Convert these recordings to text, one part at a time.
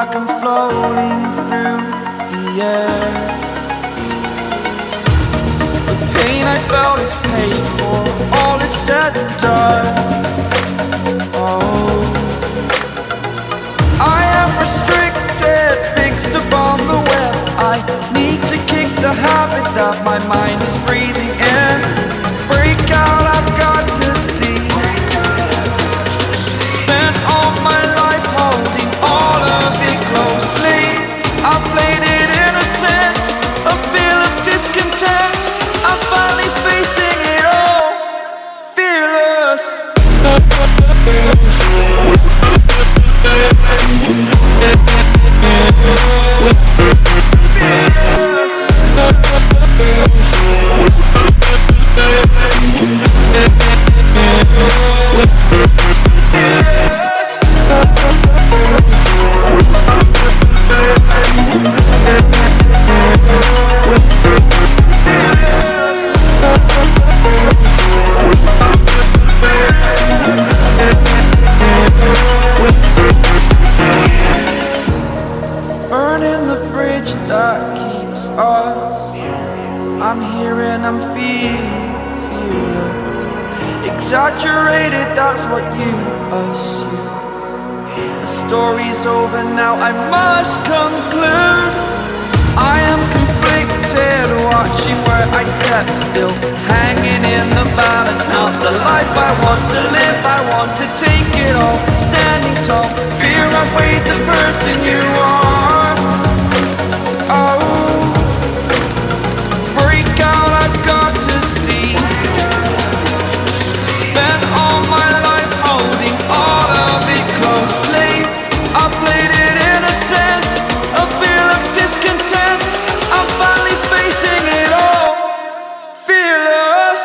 like I'm floating through the air. The pain I felt is paid for, all is said and done. Oh, I am restricted, fixed upon the web. I need to kick the habit that my mind is breathing in. Break out, I've got to see. Spent all my life holding all of it closely. I played it innocent, a feel of discontent. I'm finally facing it all, fearless. Burning the bridge that keeps us. I'm here and I'm feeling fearless. Exaggerated, that's what you assume. The story's over now, I must conclude. I am conflicted, watching where I step still, hanging in the balance. Not the life I want to live, I want to take it all. Standing tall, fear outweighed the person you are. Oh, break out, I've got to see. Spent all my life holding all of it closely. I played it innocent, a feel of discontent. I'm finally facing it all, fearless.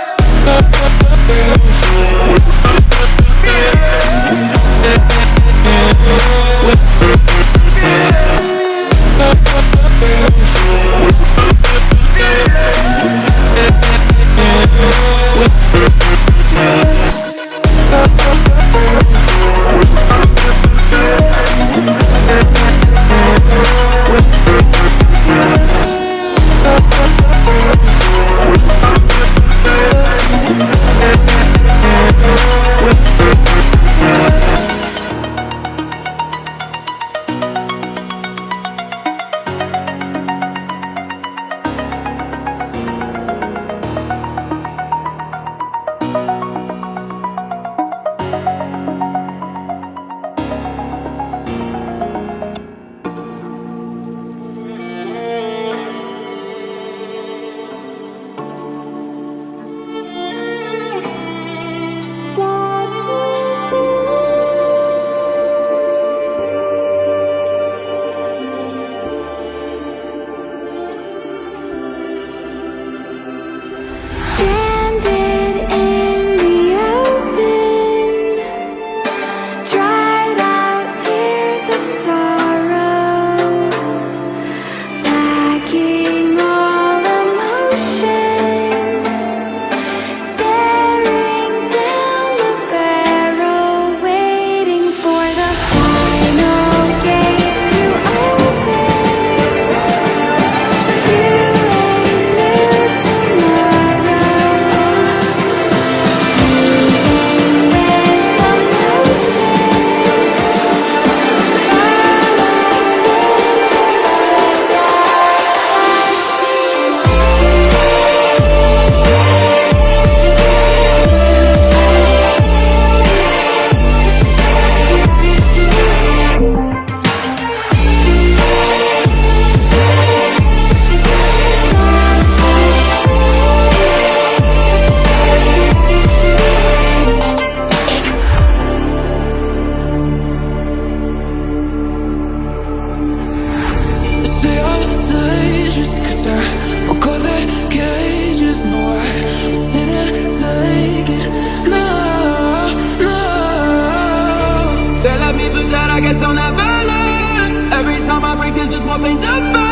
I guess I'll never learn. Every time I break, there's just more pain to burn.